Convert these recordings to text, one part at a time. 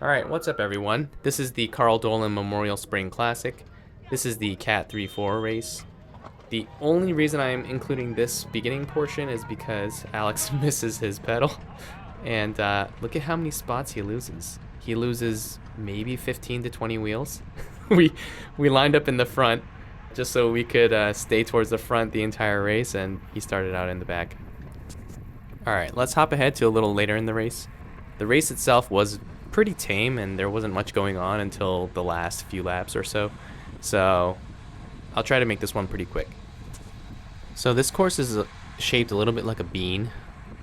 Alright, what's up everyone? This is the Carl Dolan Memorial Spring Classic. This is the Cat 3-4 race. The only reason I'm including this beginning portion is because Alex misses his pedal. And look at how many spots he loses. He loses maybe 15 to 20 wheels. we lined up in the front just so we could stay towards the front the entire race, and he started out in the back. Alright, let's hop ahead to a little later in the race. The race itself was pretty tame and there wasn't much going on until the last few laps or so. So I'll try to make this one pretty quick. So this course is shaped a little bit like a bean.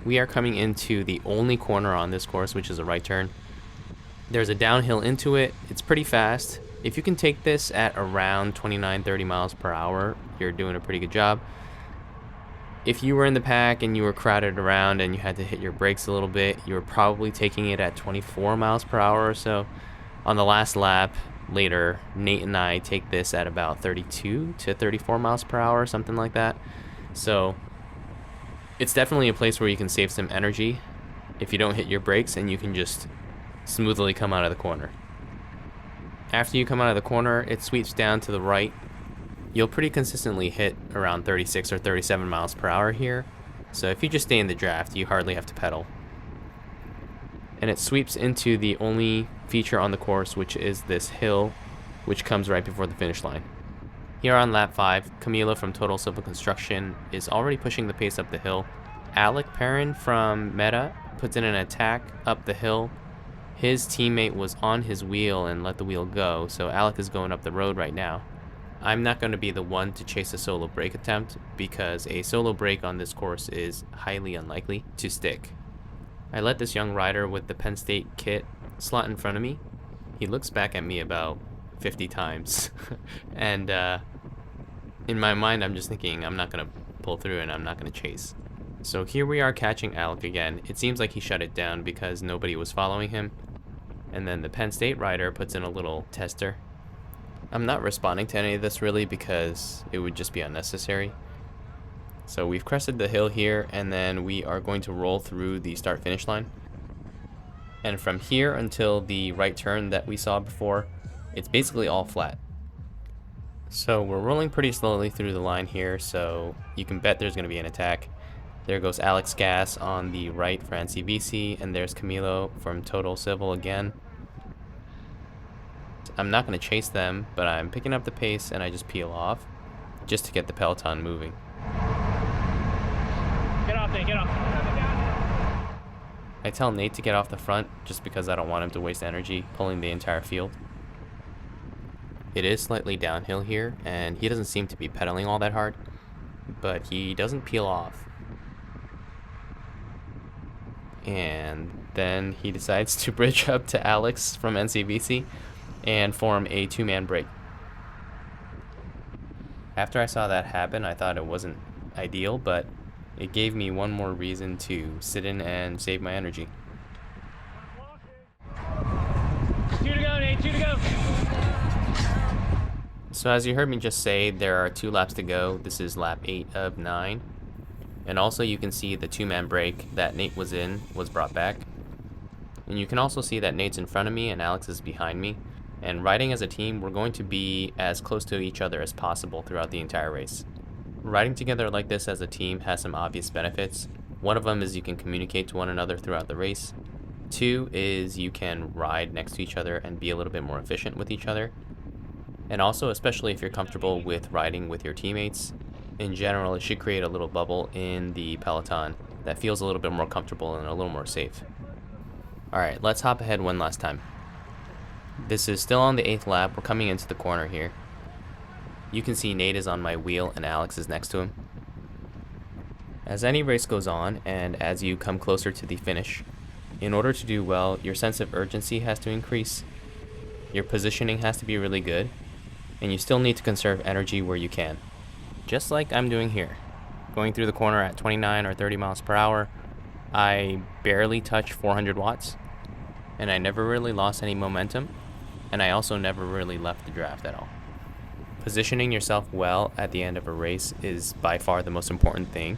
We are coming into the only corner on this course, which is a right turn. There's a downhill into it. It's pretty fast. If you can take this at around 29-30 miles per hour, you're doing a pretty good job. If you were in the pack and you were crowded around and you had to hit your brakes a little bit, you were probably taking it at 24 miles per hour or so. On the last lap later, Nate and I take this at about 32 to 34 miles per hour, something like that. So it's definitely a place where you can save some energy if you don't hit your brakes, and you can just smoothly come out of the corner. After you come out of the corner, it sweeps down to the right. You'll pretty consistently hit around 36 or 37 miles per hour here, so if you just stay in the draft, you hardly have to pedal. And it sweeps into the only feature on the course, which is this hill, which comes right before the finish line. Here on lap 5, Camilo from Total Civil Construction is already pushing the pace up the hill. Alec Perrin from Meta puts in an attack up the hill. His teammate was on his wheel and let the wheel go, so Alec is going up the road right now. I'm not going to be the one to chase a solo brake attempt because a solo brake on this course is highly unlikely to stick. I let this young rider with the Penn State kit slot in front of me. He looks back at me about 50 times and in my mind I'm just thinking I'm not going to pull through and I'm not going to chase. So here we are catching Alec again. It seems like he shut it down because nobody was following him, and then the Penn State rider puts in a little tester. I'm not responding to any of this really because it would just be unnecessary. So we've crested the hill here, and then we are going to roll through the start finish line. And from here until the right turn that we saw before, it's basically all flat. So we're rolling pretty slowly through the line here, so you can bet there's going to be an attack. There goes Alex Gas on the right for NCBC, and there's Camilo from Total Civil again. I'm not going to chase them, but I'm picking up the pace and I just peel off just to get the peloton moving. Get off there, get off. I tell Nate to get off the front just because I don't want him to waste energy pulling the entire field. It is slightly downhill here and he doesn't seem to be pedaling all that hard, but he doesn't peel off. And then he decides to bridge up to Alex from NCBC and form a two-man break. After I saw that happen, I thought it wasn't ideal, but it gave me one more reason to sit in and save my energy. 2 to go, Nate, 2 to go. So as you heard me just say, there are 2 laps to go. This is lap 8 of 9. And also you can see the two-man break that Nate was in was brought back. And you can also see that Nate's in front of me and Alex is behind me. And riding as a team, we're going to be as close to each other as possible throughout the entire race. Riding together like this as a team has some obvious benefits. One of them is you can communicate to one another throughout the race. 2 is you can ride next to each other and be a little bit more efficient with each other. And also, especially if you're comfortable with riding with your teammates, in general, it should create a little bubble in the peloton that feels a little bit more comfortable and a little more safe. Alright, let's hop ahead one last time. This is still on the 8th lap. We're coming into the corner here. You can see Nate is on my wheel and Alex is next to him. As any race goes on, and as you come closer to the finish, in order to do well, your sense of urgency has to increase, your positioning has to be really good, and you still need to conserve energy where you can. Just like I'm doing here. Going through the corner at 29 or 30 miles per hour, I barely touch 400 watts, and I never really lost any momentum, and I also never really left the draft at all. Positioning yourself well at the end of a race is by far the most important thing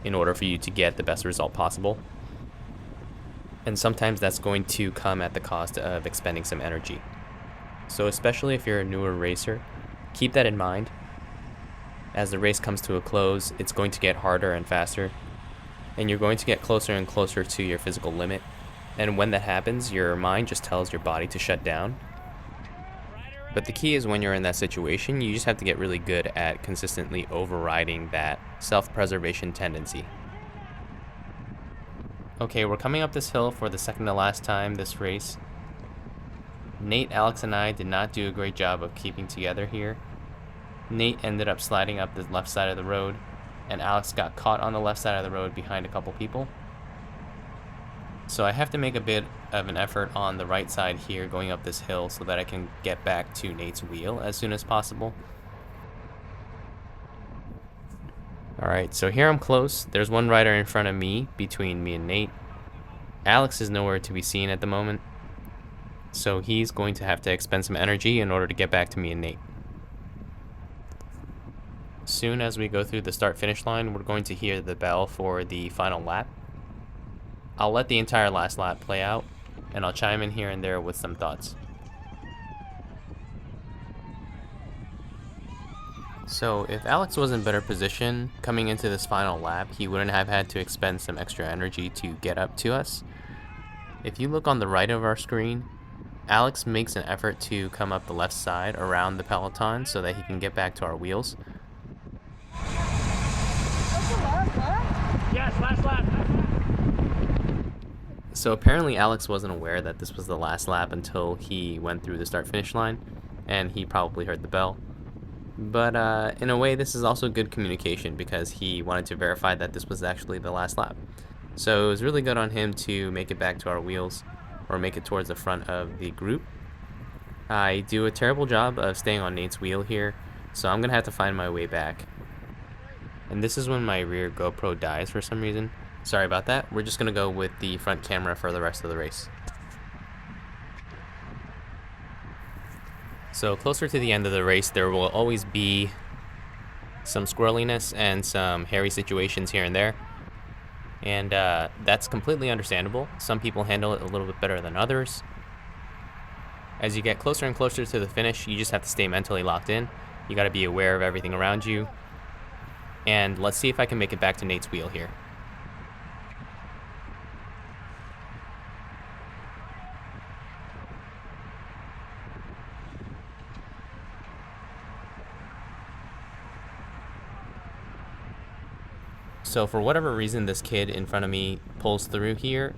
in order for you to get the best result possible. And sometimes that's going to come at the cost of expending some energy. So especially if you're a newer racer, keep that in mind. As the race comes to a close, it's going to get harder and faster, and you're going to get closer and closer to your physical limit. And when that happens, your mind just tells your body to shut down. But the key is when you're in that situation, you just have to get really good at consistently overriding that self-preservation tendency. Okay, we're coming up this hill for the second to last time this race. Nate, Alex, and I did not do a great job of keeping together here. Nate ended up sliding up the left side of the road, and Alex got caught on the left side of the road behind a couple people. So I have to make a bit of an effort on the right side here going up this hill so that I can get back to Nate's wheel as soon as possible. Alright, so here I'm close. There's one rider in front of me, between me and Nate. Alex is nowhere to be seen at the moment, so he's going to have to expend some energy in order to get back to me and Nate. Soon as we go through the start-finish line, we're going to hear the bell for the final lap. I'll let the entire last lap play out, and I'll chime in here and there with some thoughts. So if Alex was in better position coming into this final lap, he wouldn't have had to expend some extra energy to get up to us. If you look on the right of our screen, Alex makes an effort to come up the left side around the peloton so that he can get back to our wheels. Yes, last lap. So apparently Alex wasn't aware that this was the last lap until he went through the start-finish line, and he probably heard the bell. But in a way, this is also good communication because he wanted to verify that this was actually the last lap. So it was really good on him to make it back to our wheels, or make it towards the front of the group. I do a terrible job of staying on Nate's wheel here, so I'm gonna have to find my way back. And this is when my rear GoPro dies for some reason. Sorry about that. We're just gonna go with the front camera for the rest of the race. So closer to the end of the race, there will always be some squirreliness and some hairy situations here and there. And that's completely understandable. Some people handle it a little bit better than others. As you get closer and closer to the finish, you just have to stay mentally locked in. You gotta be aware of everything around you. And let's see if I can make it back to Nate's wheel here. So for whatever reason, this kid in front of me pulls through here.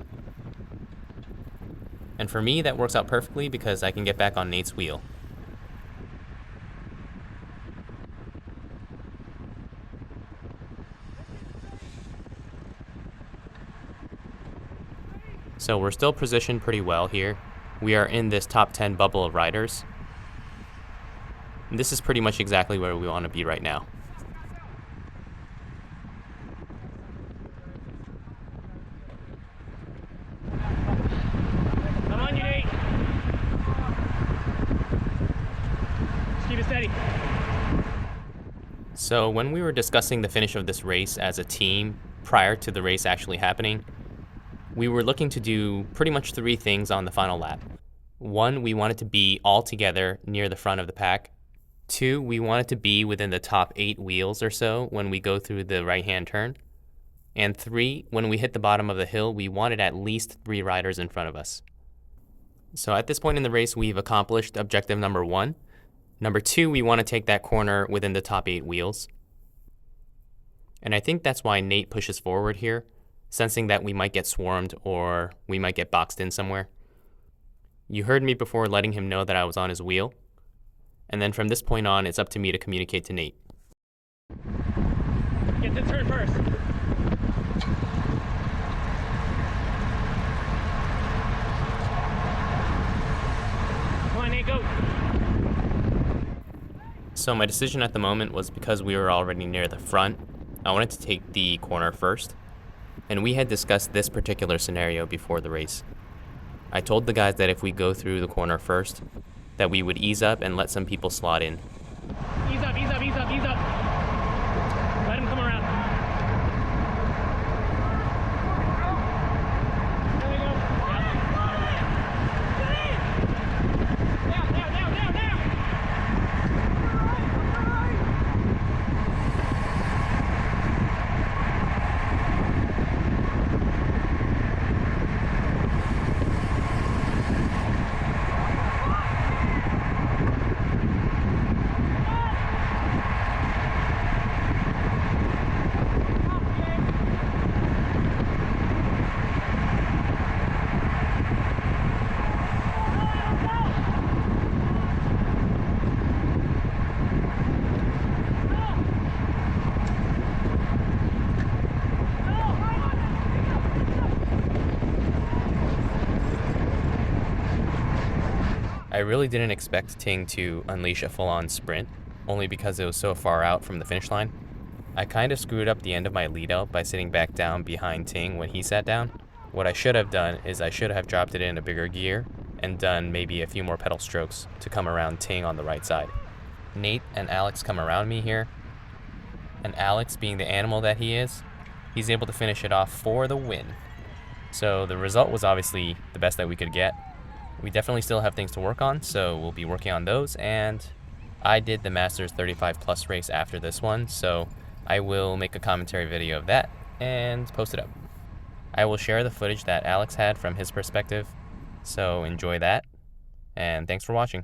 And for me, that works out perfectly because I can get back on Nate's wheel. So we're still positioned pretty well here. We are in this top 10 bubble of riders. And this is pretty much exactly where we want to be right now. I'm on you, Nate. Just keep it steady. So when we were discussing the finish of this race as a team prior to the race actually happening, we were looking to do pretty much 3 things on the final lap. 1, we wanted to be all together near the front of the pack. 2, we wanted to be within the top 8 wheels or so when we go through the right-hand turn. And 3, when we hit the bottom of the hill, we wanted at least 3 riders in front of us. So at this point in the race, we've accomplished objective number 1. Number 2, we want to take that corner within the top 8 wheels. And I think that's why Nate pushes forward here, sensing that we might get swarmed or we might get boxed in somewhere. You heard me before letting him know that I was on his wheel. And then from this point on, it's up to me to communicate to Nate. Get the turn first. Come on, Nate, go. So my decision at the moment was because we were already near the front, I wanted to take the corner first. And we had discussed this particular scenario before the race. I told the guys that if we go through the corner first, that we would ease up and let some people slot in. Ease up, ease up, ease up, ease up. Let him come around. There we go. really didn't expect Ting to unleash a full-on sprint, only because it was so far out from the finish line. I kind of screwed up the end of my lead out by sitting back down behind Ting when he sat down. What I should have done is I should have dropped it in a bigger gear and done maybe a few more pedal strokes to come around Ting on the right side. Nate and Alex come around me here, and Alex, being the animal that he is, he's able to finish it off for the win. So the result was obviously the best that we could get. We definitely still have things to work on, so we'll be working on those, and I did the Masters 35 Plus race after this one, so I will make a commentary video of that and post it up. I will share the footage that Alex had from his perspective, so enjoy that, and thanks for watching.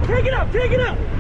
Take it up! Take it up!